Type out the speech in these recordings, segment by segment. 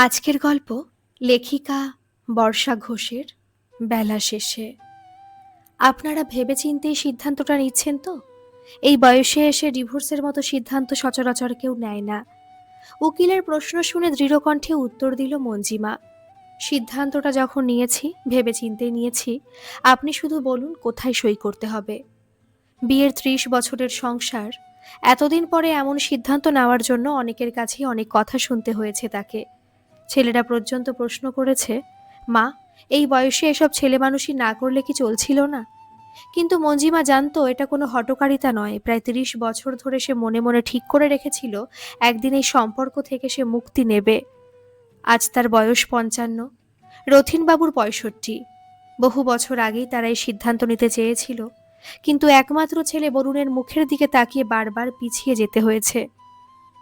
আজকের গল্প লেখিকা বর্ষা ঘোষের বেলা শেষে। আপনারা ভেবেচিন্তেই সিদ্ধান্তটা নিচ্ছেন তো? এই বয়সে এসে ডিভোর্সের মতো সিদ্ধান্ত সচরাচর কেউ নেয় না। উকিলের প্রশ্ন শুনে দৃঢ়কণ্ঠে উত্তর দিল মঞ্জিমা। সিদ্ধান্তটা যখন নিয়েছি ভেবেচিন্তেই নিয়েছি। আপনি শুধু বলুন কোথায় সই করতে হবে। বিয়ের ৩০ বছরের সংসার, এতদিন পরে এমন সিদ্ধান্ত নেওয়ার জন্য অনেকের কাছেই অনেক কথা শুনতে হয়েছে তাকে। ছেলেরা পর্যন্ত প্রশ্ন করেছে, মা, এই বয়সে এসব ছেলে মানুষই না করলে কি চলছিল না? কিন্তু মঞ্জিমা জানতো এটা কোনো হঠকারিতা নয়। প্রায় ৩০ বছর ধরে সে মনে মনে ঠিক করে রেখেছিল একদিন এই সম্পর্ক থেকে সে মুক্তি নেবে। আজ তার বয়স ৫৫, রথিনবাবুর ৬৫। বহু বছর আগেই তারা এই সিদ্ধান্ত নিতে চেয়েছিল, কিন্তু একমাত্র ছেলে বরুণের মুখের দিকে তাকিয়ে বারবার পিছিয়ে যেতে হয়েছে।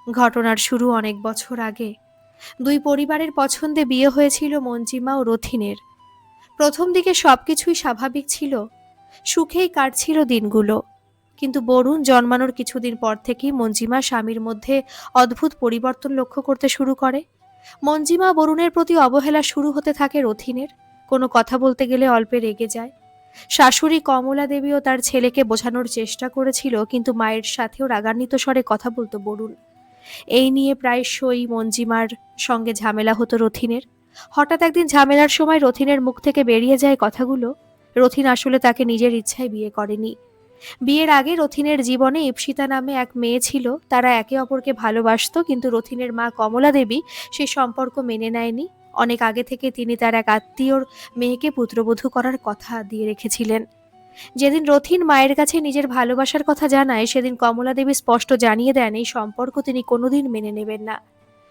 ঘটনার শুরু অনেক বছর আগে। দুই পরিবারের পছন্দে বিয়ে হয়েছিল মঞ্জিমা ও রথিনের। প্রথম দিকে সবকিছুই স্বাভাবিক ছিল, সুখেই কাটছিল দিনগুলো। কিন্তু বরুণ জন্মানোর কিছুদিন পর থেকেই মঞ্জিমা স্বামীর মধ্যে অদ্ভুত পরিবর্তন লক্ষ্য করতে শুরু করে। মঞ্জিমা বরুণের প্রতি অবহেলা শুরু হতে থাকে রথিনের। কোনো কথা বলতে গেলে অল্পে রেগে যায়। শাশুড়ি কমলা দেবীও তার ছেলেকে বোঝানোর চেষ্টা করেছিল, কিন্তু মায়ের সাথেও রাগান্বিত স্বরে কথা বলতো বরুণ। এই নিয়ে প্রায়শই মঞ্জিমার সঙ্গে ঝামেলা হতো রথিনের। হঠাৎ একদিন ঝামেলার সময় রথিনের মুখ থেকে বেরিয়ে যায় কথাগুলো, রথিন আসলে তাকে নিজের ইচ্ছায় বিয়ে করেনি। বিয়ের আগে রথিনের জীবনে ইপ্সিতা নামে এক মেয়ে ছিল। তারা একে অপরকে ভালোবাসতো, কিন্তু রথিনের মা কমলা দেবী সেই সম্পর্ক মেনে নেয়নি। অনেক আগে থেকে তিনি তার এক আত্মীয়র মেয়েকে পুত্রবধূ করার কথা দিয়ে রেখেছিলেন। যেদিন রথিন মায়ের কাছে নিজের ভালোবাসার কথা জানায়, সেদিন কমলা দেবী স্পষ্ট জানিয়ে দেন এই সম্পর্ক তিনি কোনোদিন মেনে নেবেন না।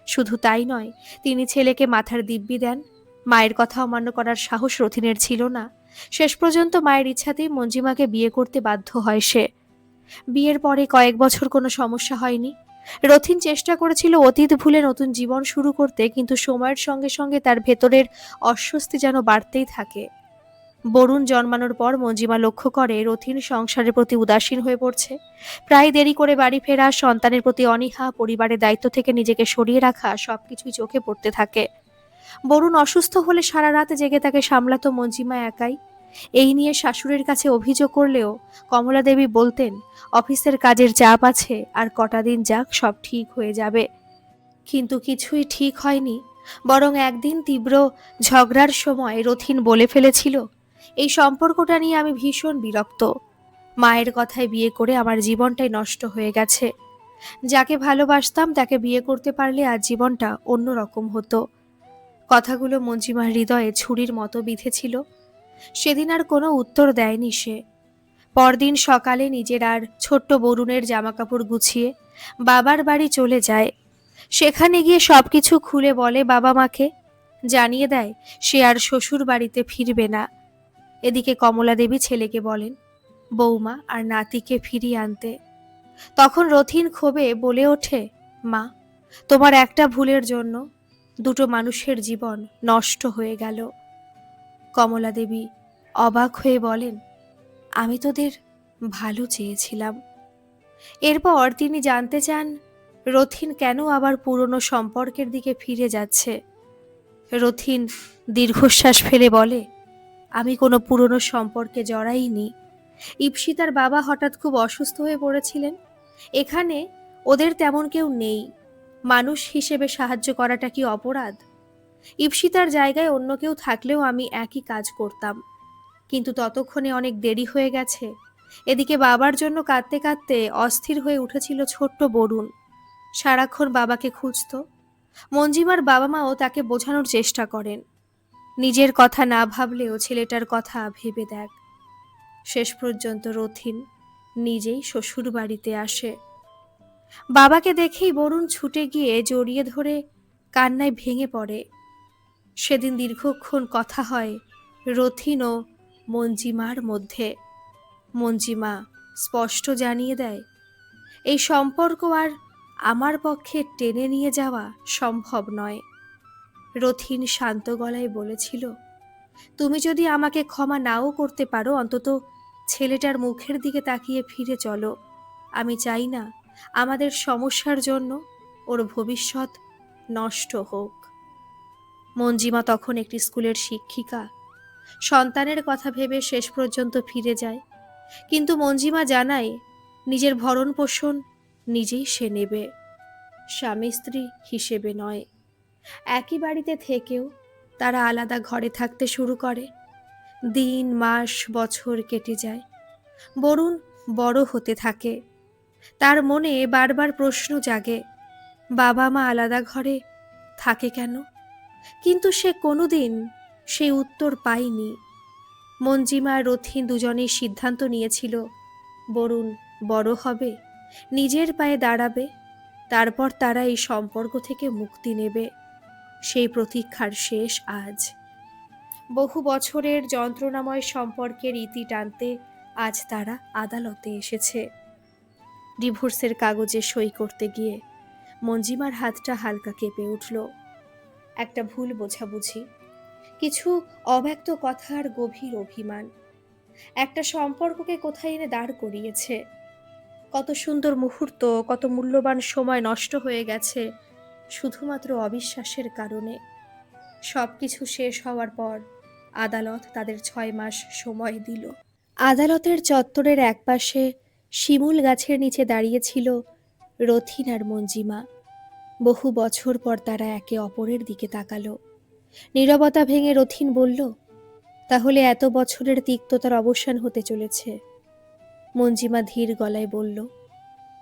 শুধু তাই নয়, তিনি ছেলেকে মাথার দিব্যি দেন। মায়ের কথা অমান্য করার সাহস রথিনের ছিল না। শেষ পর্যন্ত মায়ের ইচ্ছাতেই মঞ্জিমাকে বিয়ে করতে বাধ্য হয় সে। বিয়ের পরে কয়েক বছর কোনো সমস্যা হয়নি। রথিন চেষ্টা করেছিল অতীত ভুলে নতুন জীবন শুরু করতে, কিন্তু সময়ের সঙ্গে সঙ্গে তার ভেতরের অস্বস্তি যেন বাড়তেই থাকে। বরুণ জন্মানোর পর মঞ্জিমা লক্ষ্য করে রথিন সংসারের প্রতি উদাসীন হয়ে পড়ছে। প্রায় দেরি করে বাড়ি ফেরা, সন্তানের প্রতি অনীহা, পরিবারের দায়িত্ব থেকে নিজেকে সরিয়ে রাখা সবকিছুই চোখে পড়তে থাকে। বরুণ অসুস্থ হলে সারা রাত জেগে তাকে সামলাতো মঞ্জিমা একাই। এই নিয়ে শাশুড়ির কাছে অভিযোগ করলেও কমলা দেবী বলতেন, অফিসের কাজের চাপ আছে, আর কটা দিন যাক, সব ঠিক হয়ে যাবে। কিন্তু কিছুই ঠিক হয়নি। বরং একদিন তীব্র ঝগড়ার সময় রথিন বলে ফেলেছিল, এই সম্পর্কটা নিয়ে আমি ভীষণ বিরক্ত। মায়ের কথায় বিয়ে করে আমার জীবনটাই নষ্ট হয়ে গেছে। যাকে ভালোবাসতাম তাকে বিয়ে করতে পারলে আজ জীবনটা অন্যরকম হতো। কথাগুলো মঞ্জিমার হৃদয়ে ছুরির মতো বিঁধেছিল। সেদিন আর কোনো উত্তর দেয়নি সে। পরদিন সকালে নিজের আর ছোট্ট বরুণের জামাকাপড় গুছিয়ে বাবার বাড়ি চলে যায়। সেখানে গিয়ে সবকিছু খুলে বলে বাবা মাকে। জানিয়ে দেয় সে আর শ্বশুর বাড়িতে ফিরবে না। এদিকে কমলা দেবী ছেলেকে বলেন বৌমা আর নাতিকে ফিরিয়ে আনতে। তখন রথিন ক্ষোভে বলে ওঠে, মা, তোমার একটা ভুলের জন্য দুটো মানুষের জীবন নষ্ট হয়ে গেল। কমলা দেবী অবাক হয়ে বলেন, আমি তোদের ভালো চেয়েছিলাম। এরপর তিনি জানতে চান রথিন কেন আবার পুরনো সম্পর্কের দিকে ফিরে যাচ্ছে। রথিন দীর্ঘশ্বাস ফেলে বলে, আমি কোনো পুরনো সম্পর্কে জড়াইনি। ইপ্সিতার বাবা হঠাৎ খুব অসুস্থ হয়ে পড়েছিলেন। এখানে ওদের তেমন কেউ নেই। মানুষ হিসেবে সাহায্য করাটা কি অপরাধ? ইপ্সিতার জায়গায় অন্য কেউ থাকলেও আমি একই কাজ করতাম, কিন্তু ততক্ষণে অনেক দেরি হয়ে গেছে। এদিকে বাবার জন্য কাঁদতে কাঁদতে অস্থির হয়ে উঠেছিল ছোট্ট বরুণ। সারাক্ষণ বাবাকে খুঁজত। মঞ্জিমার বাবা মাও তাকে বোঝানোর চেষ্টা করেন, নিজের কথা না ভাবলেও ছেলেটার কথা ভেবে দেখ। শেষ পর্যন্ত রথিন নিজেই শ্বশুর বাড়িতে আসে। বাবাকে দেখেই বরুণ ছুটে গিয়ে জড়িয়ে ধরে কান্নায় ভেঙে পড়ে। সেদিন দীর্ঘক্ষণ কথা হয় রথিন ও মঞ্জিমার মধ্যে। মঞ্জিমা স্পষ্ট জানিয়ে দেয়, এই সম্পর্ক আর আমার পক্ষে টেনে নিয়ে যাওয়া সম্ভব নয়। রথিন শান্ত গলায় বলেছিল, তুমি যদি আমাকে ক্ষমা নাও করতে পারো, অন্তত ছেলেটার মুখের দিকে তাকিয়ে ফিরে চলো। আমি চাই না আমাদের সমস্যার জন্য ওর ভবিষ্যৎ নষ্ট হোক। মঞ্জিমা তখন একটি স্কুলের শিক্ষিকা। সন্তানের কথা ভেবে শেষ পর্যন্ত ফিরে যায়, কিন্তু মঞ্জিমা জানায় নিজের ভরণ পোষণ নিজেই সে নেবে, স্বামী স্ত্রী হিসেবে নয়। একই বাড়িতে থেকেও তারা আলাদা ঘরে থাকতে শুরু করে। দিন মাস বছর কেটে যায়, বরুণ বড় হতে থাকে। তার মনে বারবার প্রশ্ন জাগে, বাবা মা আলাদা ঘরে থাকে কেন? কিন্তু সে কোনোদিন সেই উত্তর পায়নি। মঞ্জিমা আর রথীন দুজনেই সিদ্ধান্ত নিয়েছিল, বরুণ বড় হবে, নিজের পায়ে দাঁড়াবে, তারপর তারা এই সম্পর্ক থেকে মুক্তি নেবে। সেই প্রতীক্ষার শেষ আজ। বহু বছরের যন্ত্রণাময় সম্পর্কের ইতি টানতে আজ তারা আদালতে এসেছে। ডিভোর্সের কাগজে সই করতে গিয়ে মঞ্জিমার হাতটা হালকা কেঁপে উঠল। একটা ভুল বোঝাবুঝি, কিছু অব্যক্ত কথার গভীর অভিমান একটা সম্পর্ককে কোথায় এনে দাঁড় করিয়েছে। কত সুন্দর মুহূর্ত, কত মূল্যবান সময় নষ্ট হয়ে গেছে শুধুমাত্র অবিশ্বাসের কারণে। সবকিছু শেষ হওয়ার পর আদালত তাদের 6 মাস সময় দিল। আদালতের চত্বরের একপাশে শিমুল গাছের নিচে দাঁড়িয়েছিল রথীন আর মঞ্জিমা। বহু বছর পর তারা একে অপরের দিকে তাকালো। নীরবতা ভেঙে রথীন বলল, তাহলে এত বছরের তিক্ততার অবসান হতে চলেছে। মঞ্জিমা ধীর গলায় বলল,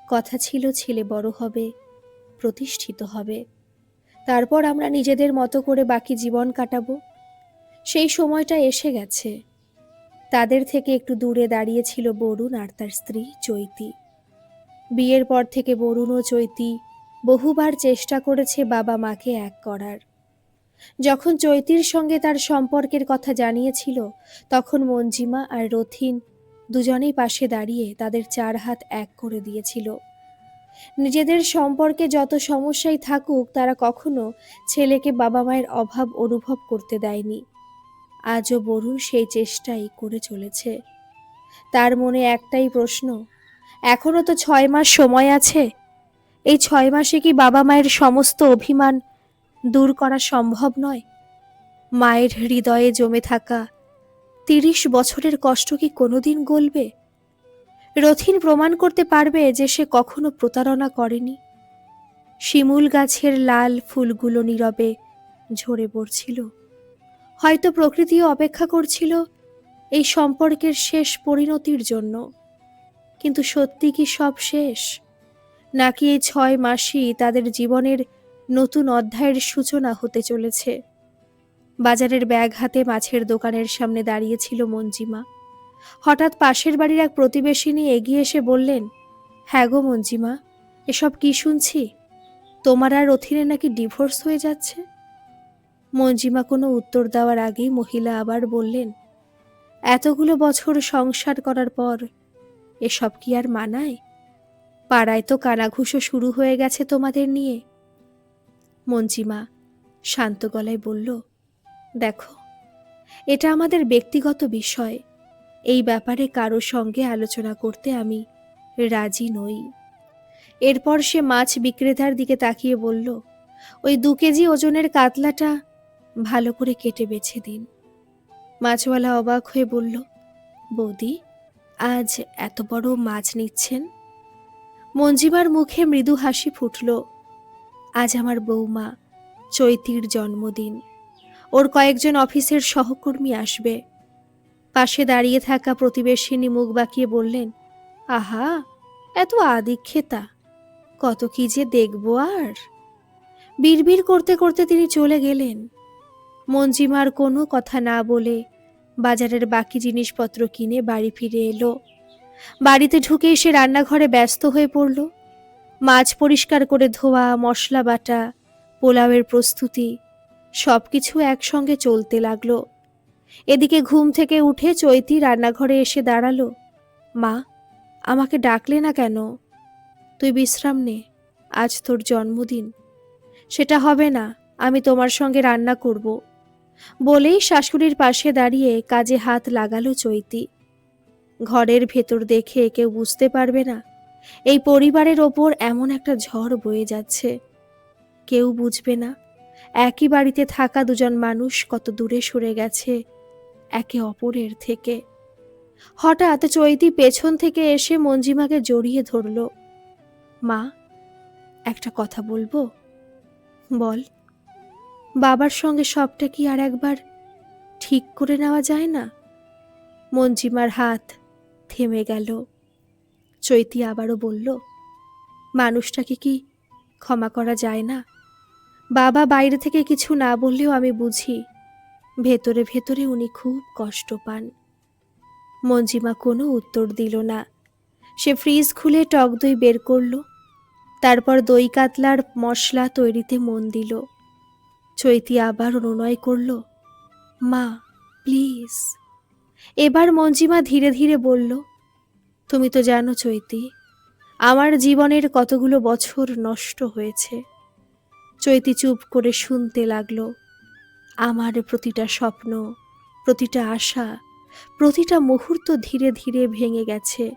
কথা ছিল ছেলে বড় হবে, প্রতিষ্ঠিত হবে, তারপর আমরা নিজেদের মতো করে বাকি জীবন কাটাবো। সেই সময়টা এসে গেছে। তাদের থেকে একটু দূরে দাঁড়িয়েছিল বরুণ আর তার স্ত্রী চৈতি। বিয়ের পর থেকে বরুণ ও চৈতি বহুবার চেষ্টা করেছে বাবা মাকে এক করার। যখন চৈতির সঙ্গে তার সম্পর্কের কথা জানিয়েছিল, তখন মঞ্জিমা আর রথীন দুজনেই পাশে দাঁড়িয়ে তাদের 4 হাত এক করে দিয়েছিল। নিজেদের সম্পর্কে যত সমস্যাই থাকুক, তারা কখনো ছেলেকে বাবা মায়ের অভাব অনুভব করতে দেয়নি। আজও বরুণ সেই চেষ্টাই করে চলেছে। তার মনে একটাই প্রশ্ন, এখনো তো 6 মাস সময় আছে। এই 6 মাসে কি বাবা মায়ের সমস্ত অভিমান দূর করা সম্ভব নয়? মায়ের হৃদয়ে জমে থাকা 30 বছরের কষ্ট কি কোনোদিন গলবে? রথীন প্রমাণ করতে পারবে যে সে কখনো প্রতারণা করেনি। শিমুল গাছের লাল ফুলগুলো নীরবে ঝরে পড়ছিল। হয়তো প্রকৃতিও অপেক্ষা করছিল এই সম্পর্কের শেষ পরিণতির জন্য। কিন্তু সত্যি কি সব শেষ? নাকি এই 6 মাসই তাদের জীবনের নতুন অধ্যায়ের সূচনা হতে চলেছে? বাজারের ব্যাগ হাতে মাছের দোকানের সামনে দাঁড়িয়েছিল মঞ্জিমা। হঠাৎ পাশের বাড়ির এক প্রতিবেশিনী এগিয়ে এসে বললেন, হ্যাঁ গো মঞ্জিমা, এসব কি শুনছি? তোমার আর রথীনের নাকি ডিভোর্স হয়ে যাচ্ছে। মঞ্জিমা কোনো উত্তর দেওয়ার আগেই মহিলা আবার বললেন, এতগুলো বছর সংসার করার পর এসব কি আর মানায়? পাড়ায় তো কানাঘুষো শুরু হয়ে গেছে তোমাদের নিয়ে। মঞ্জিমা শান্ত গলায় বলল, দেখো, এটা আমাদের ব্যক্তিগত বিষয়। এই ব্যাপারে কারো সঙ্গে আলোচনা করতে আমি রাজি নই। এরপর সে মাছ বিক্রেতার দিকে তাকিয়ে বলল, ওই 2 কেজি ওজনের কাতলাটা ভালো করে কেটে বেছে দিন। মাছওয়ালা অবাক হয়ে বলল, বৌদি, আজ এত বড় মাছ নিচ্ছেন? মঞ্জিমার মুখে মৃদু হাসি ফুটল। আজ আমার বৌমা চৈতির জন্মদিন। ওর কয়েকজন অফিসের সহকর্মী আসবে। পাশে দাঁড়িয়ে থাকা প্রতিবেশিনী মুখ বাঁকিয়ে বললেন, আহা, এত আদিক্ষেতা, কত কি যে দেখব আর। বিড়বিড় করতে করতে তিনি চলে গেলেন। মঞ্জিমার কোনো কথা না বলে বাজারের বাকি জিনিসপত্র কিনে বাড়ি ফিরে এলো। বাড়িতে ঢুকে এসে রান্নাঘরে ব্যস্ত হয়ে পড়ল। মাছ পরিষ্কার করে ধোয়া, মশলা বাটা, পোলাওয়ের প্রস্তুতি সবকিছু একসঙ্গে চলতে লাগলো। এদিকে ঘুম থেকে উঠে চৈতি রান্নাঘরে এসে দাঁড়ালো। মা, আমাকে ডাকলে না কেন? তুই বিশ্রাম নে, আজ তোর জন্মদিন। সেটা হবে না, আমি তোমার সঙ্গে রান্না করব, বলেই শাশুড়ির পাশে দাঁড়িয়ে কাজে হাত লাগালো চৈতি। ঘরের ভেতর দেখে কেউ বুঝতে পারবে না এই পরিবারের ওপর এমন একটা ঝড় বয়ে যাচ্ছে। কেউ বুঝবে না একই বাড়িতে থাকা দুজন মানুষ কত দূরে সরে গেছে একে অপরের থেকে। হঠাৎ চৈতি পেছন থেকে এসে মঞ্জিমাকে জড়িয়ে ধরল। মা, একটা কথা বলবো? বল। বাবার সঙ্গে সবটা কি আর একবার ঠিক করে নেওয়া যায় না? মঞ্জিমার হাত থেমে গেল। চৈতি আবারও বলল, মানুষটাকে কি ক্ষমা করা যায় না? বাবা বাইরে থেকে কিছু না বললেও আমি বুঝি ভেতরে ভেতরে উনি খুব কষ্ট পান। মঞ্জিমা কোনো উত্তর দিল না। সে ফ্রিজ খুলে টক দই বের করল, তারপর দই কাতলার মশলা তৈরিতে মন দিল। চৈতি আবার অনুনয় করল, মা প্লিজ। এবার মঞ্জিমা ধীরে ধীরে বলল, তুমি তো জানো চৈতি, আমার জীবনের কতগুলো বছর নষ্ট হয়েছে। চৈতি চুপ করে শুনতে লাগল। আমার প্রতিটা স্বপ্ন, প্রতিটা আশা, প্রতিটা মুহূর্ত ধীরে ধীরে ভেঙে গেছে।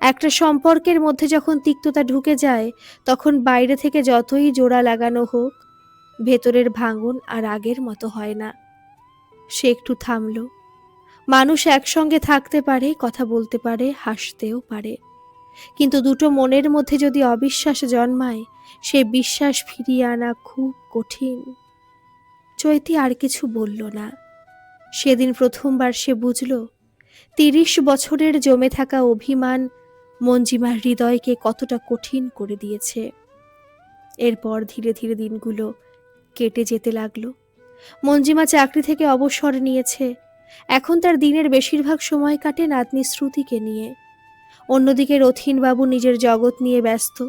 একটা সম্পর্কের মধ্যে যখন তিক্ততা ঢুকে যায়, তখন বাইরে থেকে যতই জোড়া লাগানো হোক, ভেতরের ভাঙন আর আগের মতো হয় না। সে একটু থামল। মানুষ একসঙ্গে থাকতে পারে, কথা বলতে পারে, হাসতেও পারে, কিন্তু দুটো মনের মধ্যে যদি অবিশ্বাস জন্মায়, সে বিশ্বাস ফিরিয়ে আনা খুব কঠিন। চৈতি আর কিছু বলল না। সেদিন প্রথমবার সে বুঝল ৩০ বছরের জমে থাকা অভিমান মঞ্জিমার হৃদয়কে কতটা কঠিন করে দিয়েছে। এরপর ধীরে ধীরে দিনগুলো কেটে যেতে লাগলো। মঞ্জিমা চাকরি থেকে অবসর নিয়েছে। এখন তার দিনের বেশিরভাগ সময় কাটে নাতনি শ্রুতিকে নিয়ে। অন্যদিকে রথীনবাবু নিজের জগৎ নিয়ে ব্যস্ত।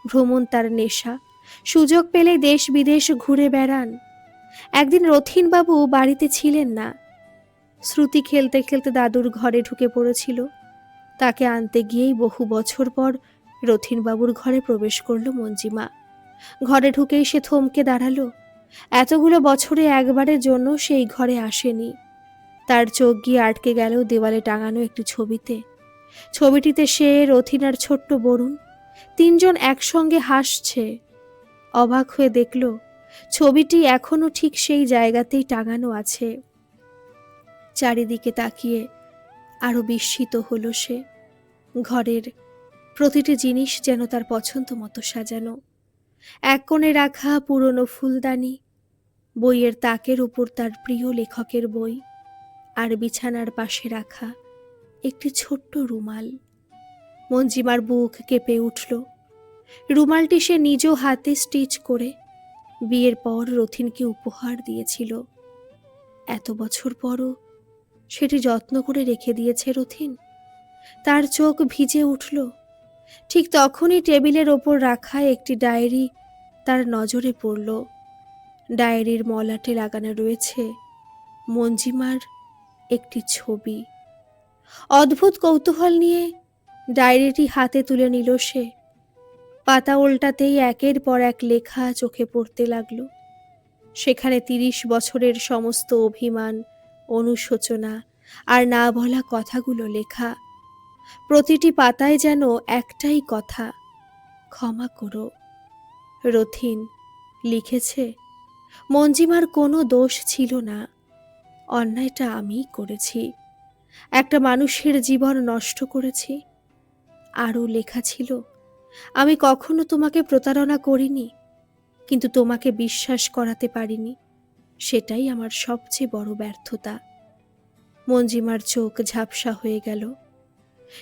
ভ্রমণ তার নেশা। সুযোগ পেলে দেশ বিদেশ ঘুরে বেড়ান। একদিন রথীনবাবু বাড়িতে ছিলেন না। শ্রুতি খেলতে খেলতে দাদুর ঘরে ঢুকে পড়েছিল। তাকে আনতে গিয়েই বহু বছর পর রথীনবাবুর ঘরে প্রবেশ করল মঞ্জিমা। ঘরে ঢুকেই সে থমকে দাঁড়ালো। এতগুলো বছরে একবারের জন্য সেই ঘরে আসেনি। তার চোখ গিয়ে আটকে গেল দেওয়ালে টাঙানো একটি ছবিতে। ছবিটিতে সে, রথীন আর ছোট্ট বরুণ, তিনজন একসঙ্গে হাসছে। অবাক হয়ে দেখল ছবিটি এখনো ঠিক সেই জায়গাতেই টাঙানো আছে। চারিদিকে তাকিয়ে আরো বিস্মিত হলো সে। ঘরের প্রতিটি জিনিস যেন তার পছন্দ মতো সাজানো। এক কোণে রাখা পুরনো ফুলদানি, বইয়ের তাকের উপর তার প্রিয় লেখকের বই, আর বিছানার পাশে রাখা একটি ছোট্ট রুমাল। মঞ্জিমার বুক কেঁপে উঠল। রুমালটি সে নিজ হাতে স্টিচ করে বিয়ের পর রথীনকে উপহার দিয়েছিল। এত বছর পরও সেটি যত্ন করে রেখে দিয়েছে রথীন। তার চোখ ভিজে উঠল। ঠিক তখনই টেবিলের ওপর রাখা একটি ডায়েরি তার নজরে পড়ল। ডায়েরির মলাটে লাগানো রয়েছে মঞ্জিমার একটি ছবি। অদ্ভুত কৌতূহল নিয়ে ডায়েরিটি হাতে তুলে নিল সে। পাতা উল্টাতেই একের পর এক লেখা চোখে পড়তে লাগলো। সেখানে ৩০ বছরের সমস্ত অভিমান, অনুশোচনা আর না বলা কথাগুলো লেখা। প্রতিটি পাতায় যেন একটাই কথা, ক্ষমা করো। রথীন লিখেছে, মঞ্জিমার কোনো দোষ ছিল না, অন্যায়টা আমিই করেছি। একটা মানুষের জীবন নষ্ট করেছি। আরও লেখা ছিল, আমি কখনো তোমাকে প্রতারণা করিনি, কিন্তু তোমাকে বিশ্বাস করাতে পারিনি, সেটাই আমার সবচেয়ে বড় ব্যর্থতা। মঞ্জিমার চোখ ঝাপসা হয়ে গেল।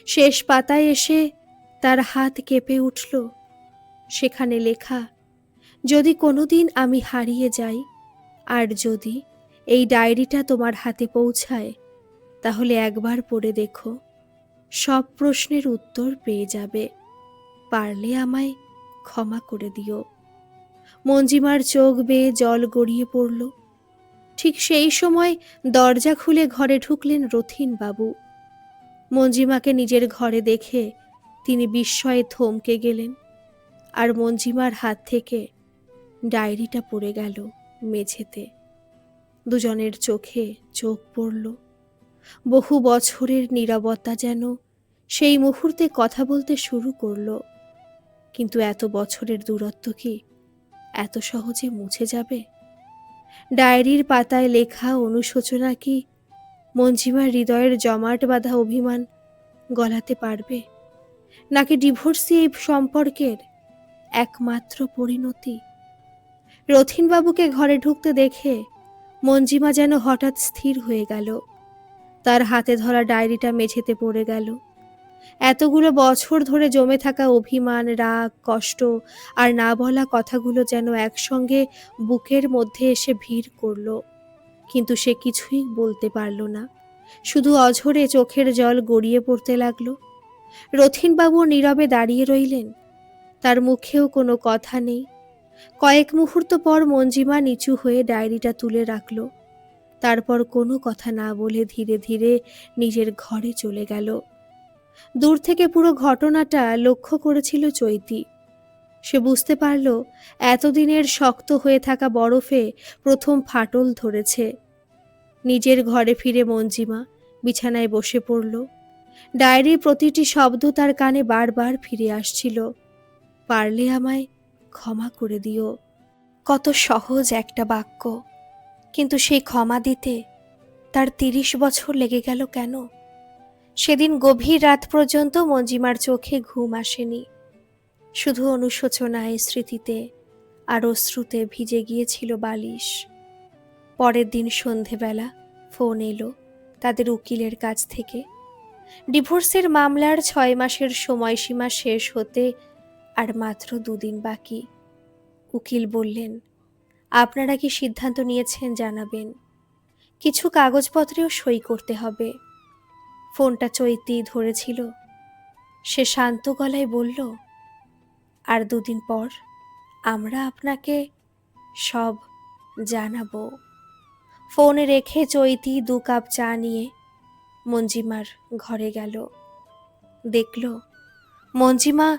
শেষ পাতায় এসে তার হাত কেঁপে উঠল। সেখানে লেখা, যদি কোনোদিন আমি হারিয়ে যাই, আর যদি এই ডায়েরিটা তোমার হাতে পৌঁছায়, তাহলে একবার পড়ে দেখো, সব প্রশ্নের উত্তর পেয়ে যাবে। পারলে আমায় ক্ষমা করে দিও। মঞ্জিমার চোখ বেয়ে জল গড়িয়ে পড়ল। ঠিক সেই সময় দরজা খুলে ঘরে ঢুকলেন রথীনবাবু। মঞ্জিমাকে নিজের ঘরে দেখে তিনি বিস্ময়ে থমকে গেলেন, আর মঞ্জিমার হাত থেকে ডায়েরিটা পড়ে গেল মেঝেতে। দুজনের চোখে চোখ পড়ল। বহু বছরের নীরবতা যেন সেই মুহূর্তে কথা বলতে শুরু করল। কিন্তু এত বছরের দূরত্ব কি এত সহজে মুছে যাবে? ডায়েরির পাতায় লেখা অনুশোচনা কি মঞ্জিমার হৃদয়ের জমাট বাঁধা অভিমান গলাতে পারবে, নাকি ডিভোর্সই এই সম্পর্কের একমাত্র পরিণতি? রথীনবাবুকে ঘরে ঢুকতে দেখে মঞ্জিমা যেন হঠাৎ স্থির হয়ে গেল। তার হাতে ধরা ডায়েরিটা মেঝেতে পড়ে গেল। এতগুলো বছর ধরে জমে থাকা অভিমান, রাগ, কষ্ট আর না বলা কথাগুলো যেন একসঙ্গে বুকের মধ্যে এসে ভিড় করল। কিন্তু সে কিছুই বলতে পারল না, শুধু অঝরে চোখের জল গড়িয়ে পড়তে লাগল। রথীনবাবু নীরবে দাঁড়িয়ে রইলেন, তার মুখেও কোনো কথা নেই। কয়েক মুহূর্ত পর মঞ্জিমা নিচু হয়ে ডায়েরিটা তুলে রাখল, তারপর কোনো কথা না বলে ধীরে ধীরে নিজের ঘরে চলে গেল। দূর থেকে পুরো ঘটনাটা লক্ষ্য করেছিল চৈতি। সে বুঝতে পারল এতদিনের শক্ত হয়ে থাকা বরফে প্রথম ফাটল ধরেছে। নিজের ঘরে ফিরে মঞ্জিমা বিছানায় বসে পড়ল। ডায়েরির প্রতিটি শব্দ তার কানে বারবার ফিরে আসছিল। পারলে আমায় ক্ষমা করে দিও। কত সহজ একটা বাক্য, কিন্তু সেই ক্ষমা দিতে তার ৩০ বছর লেগে গেল কেন? সেদিন গভীর রাত পর্যন্ত মঞ্জিমার চোখে ঘুম আসেনি। শুধু অনুশোচনায়, স্মৃতিতে আর অশ্রুতে ভিজে গিয়েছিল বালিশ। পরের দিন সন্ধেবেলা ফোন এলো তাদের উকিলের কাছ থেকে। ডিভোর্সের মামলার ৬ মাসের সময়সীমা শেষ হতে আর মাত্র ২ দিন বাকি। উকিল বললেন, আপনারা কি সিদ্ধান্ত নিয়েছেন জানাবেন। কিছু কাগজপত্রেও সই করতে হবে। ফোনটা চৈতি ধরেছিল। সে শান্ত গলায় বলল, আর ২ দিন পর আমরা আপনাকে সব জানাবো। ফোন রেখে চৈতি ২ কাপ চা নিয়ে মঞ্জিমার ঘরে গেল। দেখল মঞ্জিমা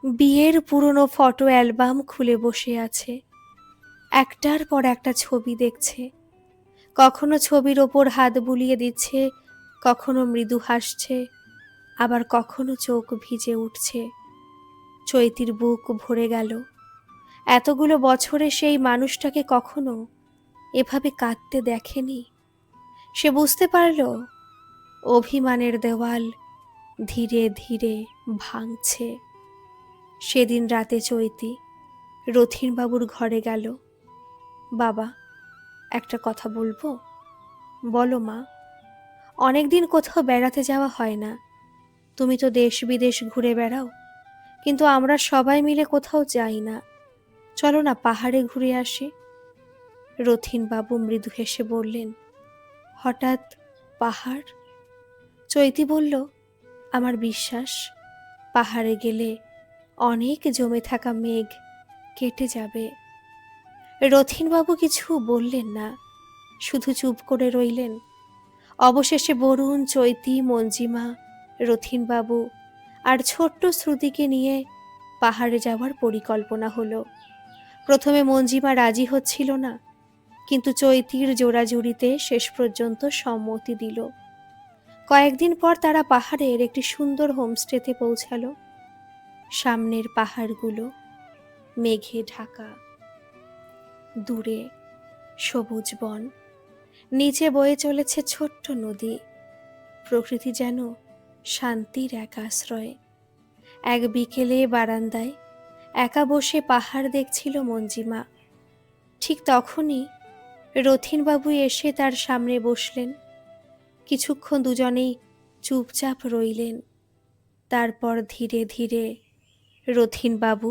বিয়ের পুরনো ফটো অ্যালবাম খুলে বসে আছে। একটার পর একটা ছবি দেখছে। কখনো ছবির ওপর হাত বুলিয়ে দিচ্ছে, কখনো মৃদু হাসছে, আবার কখনো চোখ ভিজে উঠছে। চৈতির বুক ভরে গেল। এতগুলো বছরে সেই মানুষটাকে কখনো এভাবে কাঁদতে দেখেনি। সে বুঝতে পারল অভিমানের দেওয়াল ধীরে ধীরে ভাঙছে। সেদিন রাতে চৈতি রথীনবাবুর ঘরে গেল। বাবা, একটা কথা বলবো? বলো মা। অনেকদিন কোথাও বেড়াতে যাওয়া হয় না। তুমি তো দেশ বিদেশ ঘুরে বেড়াও, কিন্তু আমরা সবাই মিলে কোথাও যাই না। চলো না পাহাড়ে ঘুরে আসি। রথীনবাবু মৃদু হেসে বললেন, হঠাৎ পাহাড়? চৈতি বলল, আমার বিশ্বাস পাহাড়ে গেলে অনেক জমে থাকা মেঘ কেটে যাবে। রথীনবাবু কিছু বললেন না, শুধু চুপ করে রইলেন। অবশেষে বরুণ, চৈতি, মঞ্জিমা, রথীনবাবু আর ছোট্ট শ্রুতিকে নিয়ে পাহাড়ে যাওয়ার পরিকল্পনা হলো। প্রথমে মঞ্জিমা রাজি হচ্ছিল না, কিন্তু চৈতির জোড়াজুড়িতে শেষ পর্যন্ত সম্মতি দিল। কয়েকদিন পর তারা পাহাড়ের একটি সুন্দর হোমস্টেতে পৌঁছালো। সামনের পাহাড়গুলো মেঘে ঢাকা, দূরে সবুজ বন, নিচে বয়ে চলেছে ছোট্ট নদী। প্রকৃতি যেন শান্তির এক আশ্রয়। এক বিকেলে বারান্দায় একা বসে পাহাড় দেখছিল মঞ্জিমা। ঠিক তখনই রথীনবাবু এসে তার সামনে বসলেন। কিছুক্ষণ দুজনেই চুপচাপ রইলেন। তারপর ধীরে ধীরে রথীনবাবু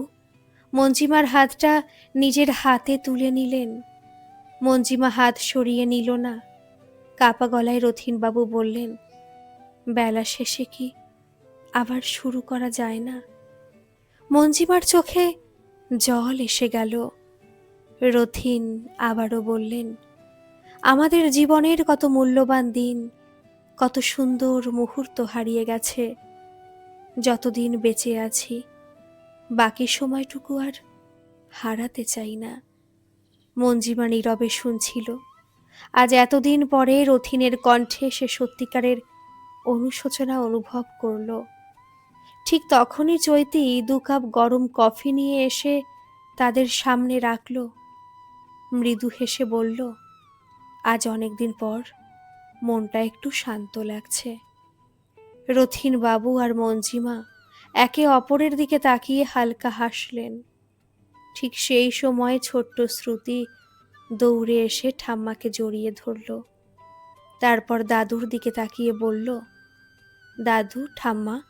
মঞ্জিমার হাতটা নিজের হাতে তুলে নিলেন। মঞ্জিমা হাত সরিয়ে নিল না। কাপা গলায় রথীনবাবু বললেন, বেলা শেষে কি আবার শুরু করা যায় না? মঞ্জিমার চোখে জল এসে গেল। রথীন আবারও বললেন, আমাদের জীবনের কত মূল্যবান দিন, কত সুন্দর মুহূর্ত হারিয়ে গেছে। যতদিন বেঁচে আছি বাকি সময়টুকু আর হারাতে চাই না। মঞ্জিমা নীরবে শুনছিল। আজ এতদিন পরে রথীনের কণ্ঠে সে সত্যিকারের অনুশোচনা অনুভব করল। ঠিক তখনই চৈতি ২ কাপ গরম কফি নিয়ে এসে তাদের সামনে রাখল। মৃদু হেসে বলল, আজ অনেকদিন পর মনটা একটু শান্ত লাগছে। রথীন বাবু আর মঞ্জিমা একে অপরের দিকে তাকিয়ে হালকা হাসলেন। ঠিক সেই সময় ছোট্ট শ্রুতি দৌড়ে এসে ঠাম্মাকে জড়িয়ে ধরল। তারপর দাদুর দিকে তাকিয়ে বলল, দাদু, ঠাম্মা,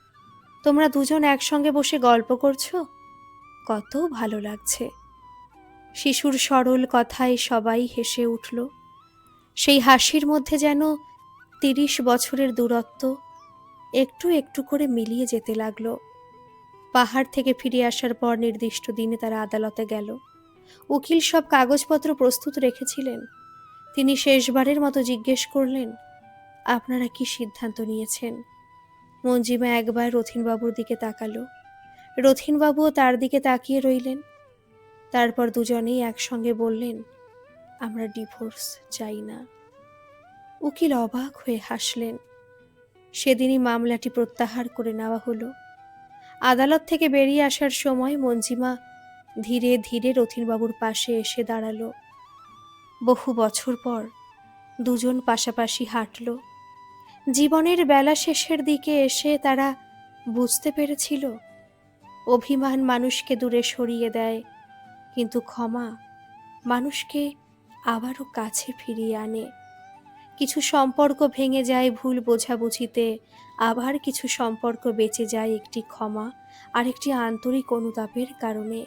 তোমরা দুজন একসঙ্গে বসে গল্প করছো, কত ভালো লাগছে। শিশুর সরল কথায় সবাই হেসে উঠল। সেই হাসির মধ্যে যেন ৩০ বছরের দূরত্ব একটু একটু করে মিলিয়ে যেতে লাগলো। পাহাড় থেকে ফিরে আসার পর নির্দিষ্ট দিনে তারা আদালতে গেল। উকিল সব কাগজপত্র প্রস্তুত রেখেছিলেন। তিনি শেষবারের মতো জিজ্ঞেস করলেন, আপনারা কি সিদ্ধান্ত নিয়েছেন? মঞ্জিমা একবার রথীনবাবুর দিকে তাকালো। রথীনবাবুও তার দিকে তাকিয়ে রইলেন। তারপর দুজনেই একসঙ্গে বললেন, আমরা ডিভোর্স চাই না। উকিল অবাক হয়ে হাসলেন। সেদিনই মামলাটি প্রত্যাহার করে নেওয়া হলো। আদালত থেকে বেরিয়ে আসার সময় মঞ্জিমা ধীরে ধীরে রথীনবাবুর পাশে এসে দাঁড়ালো। বহু বছর পর দুজন পাশাপাশি হাঁটল। জীবনের বেলা শেষের দিকে এসে তারা বুঝতে পেরেছিল, অভিমান মানুষকে দূরে সরিয়ে দেয়, কিন্তু ক্ষমা মানুষকে আবারও কাছে ফিরিয়ে আনে। কিছু সম্পর্ক ভেঙে যায় ভুল বোঝাবুঝিতে, আবার কিছু সম্পর্ক বেঁচে যায় একটি ক্ষমা আর একটি আন্তরিক অনুতাপের কারণে।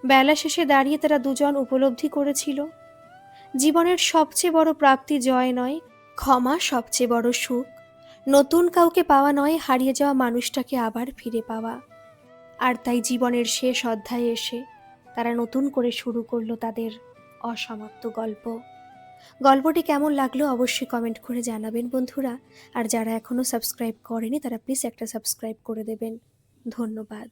বেলা শেষে দাঁড়িয়ে তারা দুজন উপলব্ধি করেছিল, জীবনের সবচেয়ে বড় প্রাপ্তি জয় নয়, ক্ষমা সবচেয়ে বড় সুখ। নতুন কাউকে পাওয়া নয়, হারিয়ে যাওয়া মানুষটাকে আবার ফিরে পাওয়া। আর তাই জীবনের শেষ অধ্যায়ে এসে তারা নতুন করে শুরু করলো তাদের অসমাপ্ত গল্প। গল্পটি কেমন লাগলো অবশ্যই কমেন্ট করে জানাবেন বন্ধুরা। আর যারা এখনো সাবস্ক্রাইব করেনি তারা প্লিজ একটা সাবস্ক্রাইব করে দেবেন। ধন্যবাদ।